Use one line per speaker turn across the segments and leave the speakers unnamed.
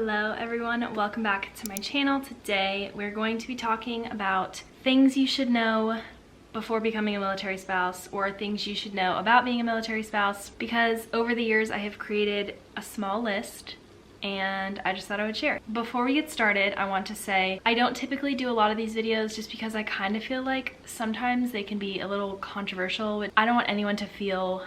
Hello everyone, welcome back to my channel. Today we're going to be talking about things you should know before becoming a military spouse, or things you should know about being a military spouse, because over the years I have created a small list and I just thought I would share. Before we get started, I want to say I don't typically do a lot of these videos just because I kind of feel like sometimes they can be a little controversial. I don't want anyone to feel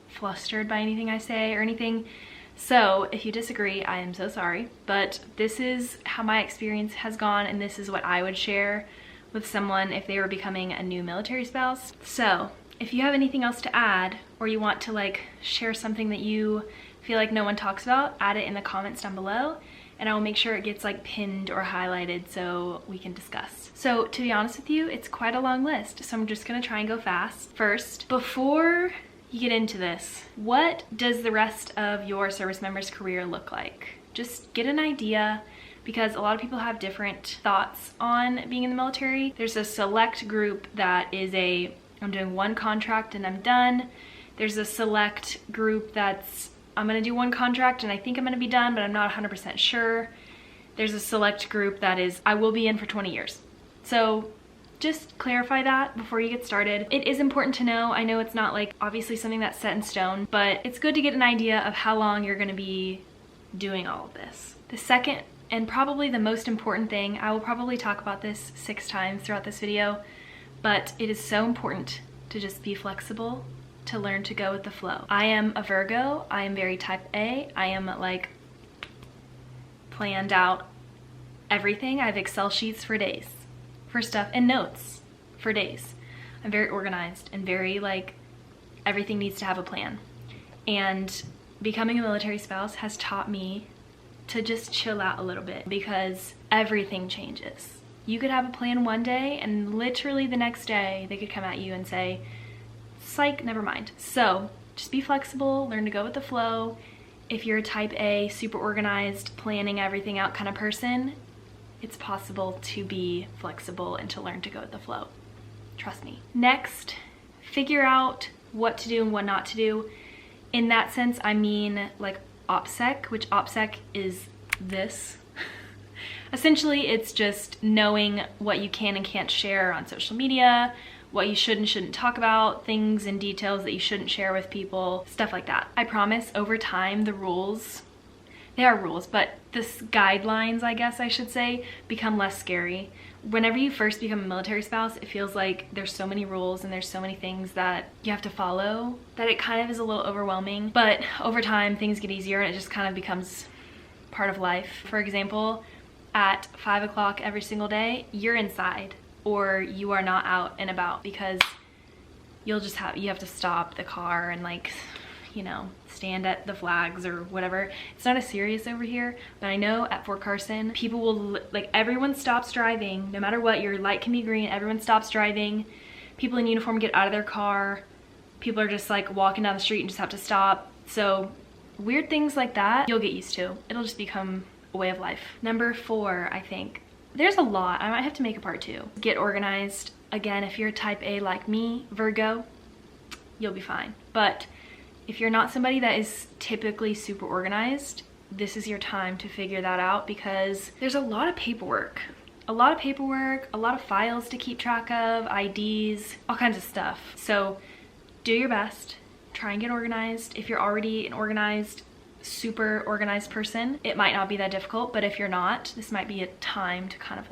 flustered by anything I say or anything. So if you disagree, I am so sorry, but this is how my experience has gone and this is what I would share with someone if they were becoming a new military spouse. So if you have anything else to add, or you want to share something that you feel like no one talks about, add it in the comments down below and I will make sure it gets pinned or highlighted so we can discuss. So to be honest with you, it's quite a long list, so I'm just gonna try and go fast. First, before you get into this, what does the rest of your service member's career look like? Just get an idea, because a lot of people have different thoughts on being in the military. There's a select group that is I'm doing one contract and I'm done. There's a select group that's, I'm gonna do one contract and I think I'm gonna be done, but I'm not 100% sure. There's a select group that is, I will be in for 20 years. So just clarify that before you get started. It is important to know. I know it's not obviously something that's set in stone, but it's good to get an idea of how long you're gonna be doing all of this. The second, and probably the most important thing, I will probably talk about this 6 times throughout this video, but it is so important to just be flexible, to learn to go with the flow. I am a Virgo, I am very type A, I am planned out everything. I have Excel sheets for days for stuff and notes for days. I'm very organized and very everything needs to have a plan. And becoming a military spouse has taught me to just chill out a little bit, because everything changes. You could have a plan one day and literally the next day they could come at you and say, psych, never mind. So just be flexible, learn to go with the flow. If you're a type A, super organized, planning everything out kind of person, it's possible to be flexible and to learn to go with the flow. Trust me. Next, figure out what to do and what not to do. In that sense, I mean OPSEC, which OPSEC is this. Essentially, it's just knowing what you can and can't share on social media, what you should and shouldn't talk about, things and details that you shouldn't share with people, stuff like that. I promise over time, the rules, they are rules, but the guidelines, I guess I should say, become less scary. Whenever you first become a military spouse, it feels like there's so many rules and there's so many things that you have to follow that it kind of is a little overwhelming. But over time, things get easier and it just kind of becomes part of life. For example, at 5 o'clock every single day, you're inside or you are not out and about, because you have to stop the car and stand at the flags or whatever. It's not as serious over here, but I know at Fort Carson, people will, everyone stops driving. No matter what, your light can be green, everyone stops driving. People in uniform get out of their car. People are just walking down the street and just have to stop. So weird things like that, you'll get used to. It'll just become a way of life. Number 4, I think. There's a lot. I might have to make a part 2. Get organized. Again, if you're type A like me, Virgo, you'll be fine. But if you're not somebody that is typically super organized, this is your time to figure that out, because there's a lot of paperwork. A lot of files to keep track of, IDs, all kinds of stuff. So do your best, try and get organized. If you're already an organized, super organized person, it might not be that difficult, but if you're not, this might be a time to kind of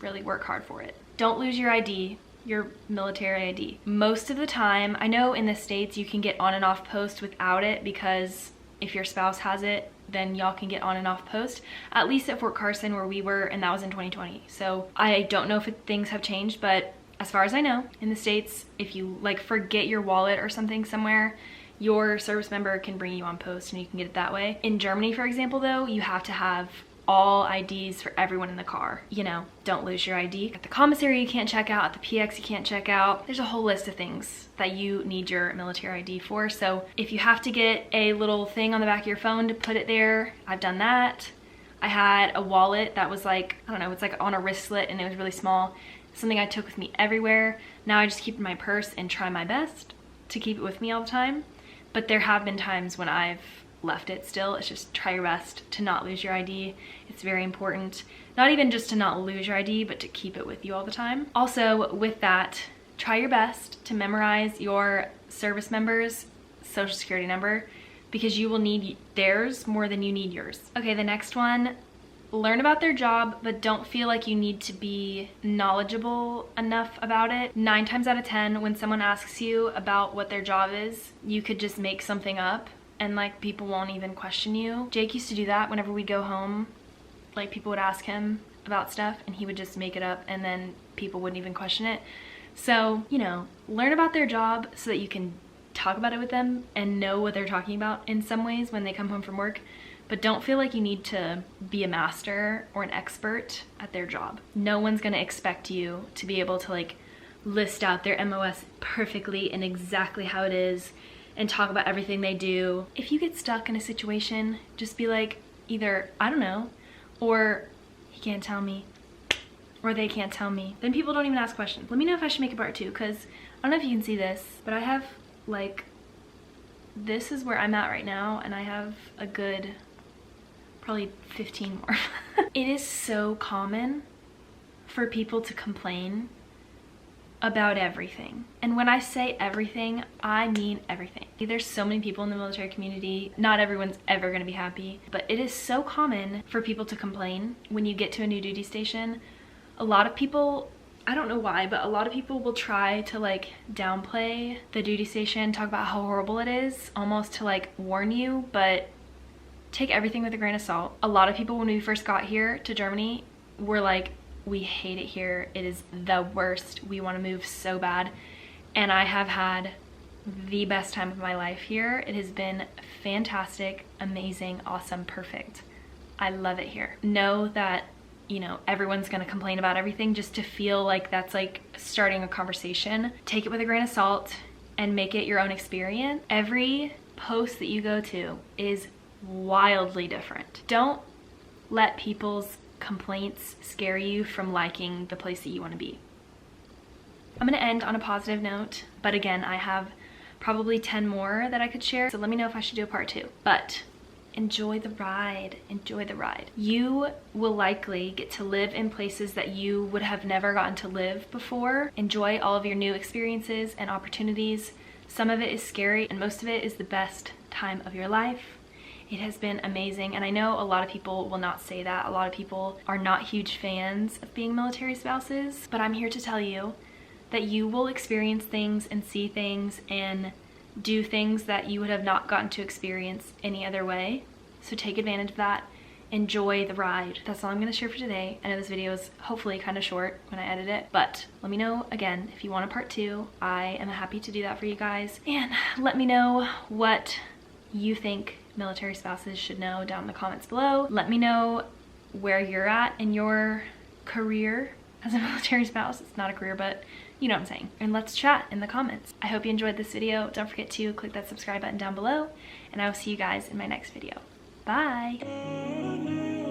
really work hard for it. Don't lose your ID. Your military ID. Most of the time, I know in the States you can get on and off post without it, because if your spouse has it, then y'all can get on and off post. At least at Fort Carson where we were, and that was in 2020. So I don't know if things have changed, but as far as I know, in the States, if you forget your wallet or something somewhere, your service member can bring you on post and you can get it that way. In Germany, for example, though, you have to have all IDs for everyone in the car. Don't lose your ID. At the commissary you can't check out, at the PX you can't check out. There's a whole list of things that you need your military ID for. So if you have to get a little thing on the back of your phone to put it there, I've done that. I had a wallet that was I don't know, it's on a wristlet and it was really small. Something I took with me everywhere. Now I just keep it in my purse and try my best to keep it with me all the time. But there have been times when I've left it still. It's just try your best to not lose your ID. It's very important. Not even just to not lose your ID, but to keep it with you all the time. Also, with that, try your best to memorize your service member's social security number, because you will need theirs more than you need yours. Okay, the next one, learn about their job, but don't feel like you need to be knowledgeable enough about it. 9 times out of 10, when someone asks you about what their job is, you could just make something up and like people won't even question you. Jake used to do that whenever we'd go home. Like people would ask him about stuff and he would just make it up and then people wouldn't even question it. So, you know, learn about their job so that you can talk about it with them and know what they're talking about in some ways when they come home from work. But don't feel like you need to be a master or an expert at their job. No one's gonna expect you to be able to like list out their MOS perfectly and exactly how it is and talk about everything they do. If you get stuck in a situation, just be like, either, I don't know, or he can't tell me, or they can't tell me. Then people don't even ask questions. Let me know if I should make a part 2, because I don't know if you can see this, but I have like, this is where I'm at right now, and I have a good probably 15 more. It is so common for people to complain about everything. And when I say everything, I mean everything. There's so many people in the military community. Not everyone's ever gonna be happy, but it is so common for people to complain when you get to a new duty station. A lot of people, I don't know why, but a lot of people will try to like downplay the duty station, talk about how horrible it is, almost to like warn you, but take everything with a grain of salt. A lot of people when we first got here to Germany were like, we hate it here. It is the worst. We want to move so bad. And I have had the best time of my life here. It has been fantastic, amazing, awesome, perfect. I love it here. Know that, you know, everyone's gonna complain about everything, just to feel like that's like starting a conversation. Take it with a grain of salt and make it your own experience. Every post that you go to is wildly different. Don't let people's complaints scare you from liking the place that you want to be. I'm going to end on a positive note, but again, I have probably 10 more that I could share, so let me know if I should do a part 2. But enjoy the ride. Enjoy the ride. You will likely get to live in places that you would have never gotten to live before. Enjoy all of your new experiences and opportunities. Some of it is scary, and most of it is the best time of your life. It has been amazing, and I know a lot of people will not say that. A lot of people are not huge fans of being military spouses, but I'm here to tell you that you will experience things and see things and do things that you would have not gotten to experience any other way. So take advantage of that. Enjoy the ride. That's all I'm going to share for today. I know this video is hopefully kind of short when I edit it, but let me know again if you want a part 2. I am happy to do that for you guys. And let me know what you think military spouses should know down in the comments below. Let me know where you're at in your career as a military spouse. It's not a career, but you know what I'm saying. And let's chat in the comments. I hope you enjoyed this video. Don't forget to click that subscribe button down below, and I will see you guys in my next video. Bye.